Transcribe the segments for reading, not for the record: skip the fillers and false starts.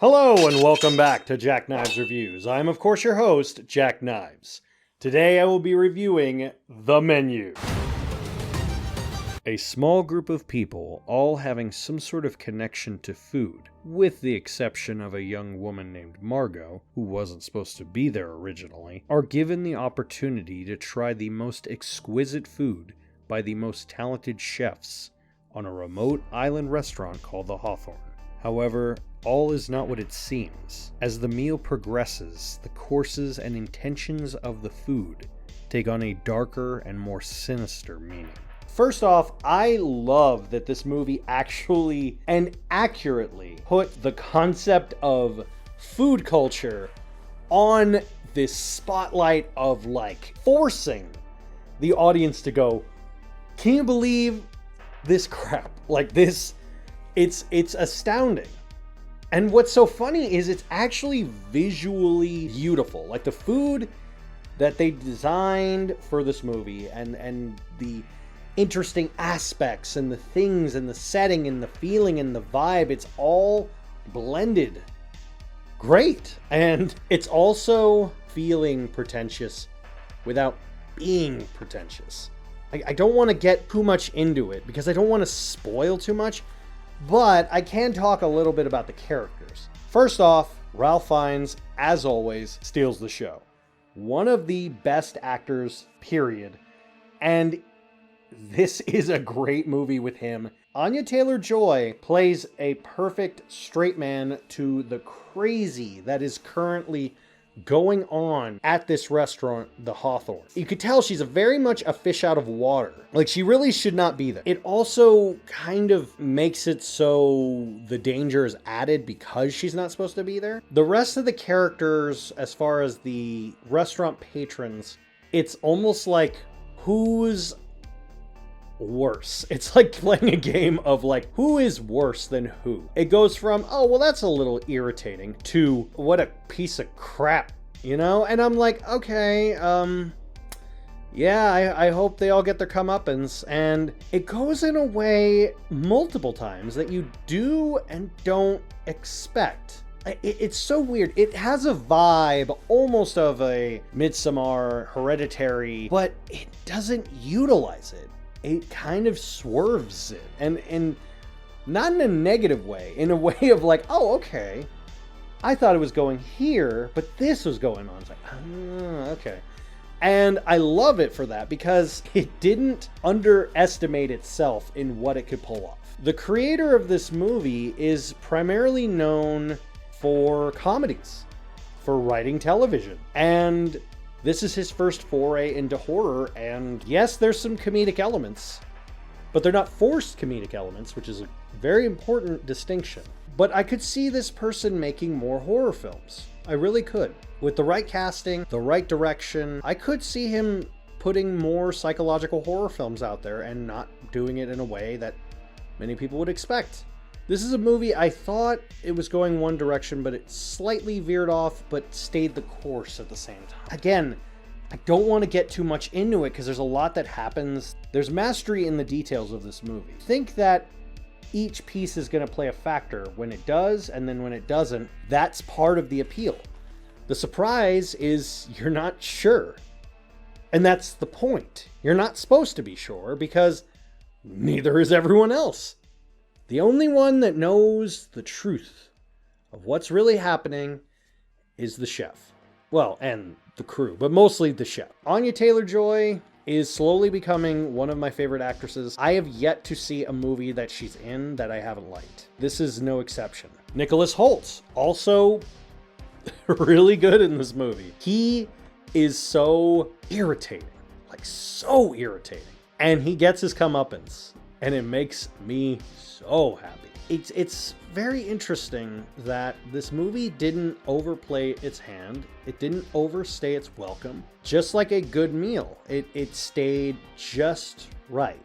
Hello and welcome back to Jack Knives Reviews. I'm of course your host, Jack Knives. Today I will be reviewing The Menu. A small group of people, all having some sort of connection to food, with the exception of a young woman named Margot, who wasn't supposed to be there originally, are given the opportunity to try the most exquisite food by the most talented chefs on a remote island restaurant called the Hawthorne. However, all is not what it seems. As the meal progresses, the courses and intentions of the food take on a darker and more sinister meaning. First off, I love that this movie actually and accurately put the concept of food culture on this spotlight of forcing the audience to go, can you believe this crap? It's astounding. And what's so funny is it's actually visually beautiful. Like the food that they designed for this movie and the interesting aspects and the things and the setting and the feeling and the vibe, it's all blended great. And it's also feeling pretentious without being pretentious. I don't want to get too much into it because I don't want to spoil too much. But I can talk a little bit about the characters. First off, Ralph Fiennes, as always, steals the show. One of the best actors, period. And this is a great movie with him. Anya Taylor-Joy plays a perfect straight man to the crazy that is currently going on at this restaurant, the Hawthorne. You could tell she's very much a fish out of water. Like, she really should not be there. It also kind of makes it so the danger is added because she's not supposed to be there. The rest of the characters, as far as the restaurant patrons, it's almost like who's worse. It's like playing a game of who is worse than who. It goes from, oh, well, that's a little irritating, to what a piece of crap, you know? And I'm like, okay, yeah, I hope they all get their comeuppance. And it goes in a way multiple times that you do and don't expect. It's so weird. It has a vibe almost of a Midsommar, Hereditary, but it doesn't utilize it. It kind of swerves it, and not in a negative way, in a way of oh, okay, I thought it was going here, but this was going on. It's like, oh, okay. And I love it for that because it didn't underestimate itself in what it could pull off. The creator of this movie is primarily known for comedies, for writing television, and this is his first foray into horror, and yes, there's some comedic elements, but they're not forced comedic elements, which is a very important distinction. But I could see this person making more horror films. I really could. With the right casting, the right direction, I could see him putting more psychological horror films out there and not doing it in a way that many people would expect. This is a movie I thought it was going one direction, but it slightly veered off, but stayed the course at the same time. Again, I don't want to get too much into it because there's a lot that happens. There's mastery in the details of this movie. Think that each piece is going to play a factor when it does, and then when it doesn't, that's part of the appeal. The surprise is you're not sure. And that's the point. You're not supposed to be sure because neither is everyone else. The only one that knows the truth of what's really happening is the chef. Well, and the crew, but mostly the chef. Anya Taylor-Joy is slowly becoming one of my favorite actresses. I have yet to see a movie that she's in that I haven't liked. This is no exception. Nicholas Hoult, also really good in this movie. He is so irritating, so irritating. And he gets his comeuppance, and it makes me so happy. It's very interesting that this movie didn't overplay its hand. It didn't overstay its welcome. Just like a good meal, it stayed just right.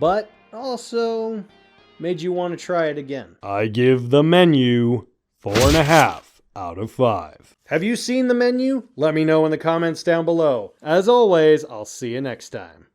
But also made you want to try it again. I give The Menu 4.5 out of 5. Have you seen The Menu? Let me know in the comments down below. As always, I'll see you next time.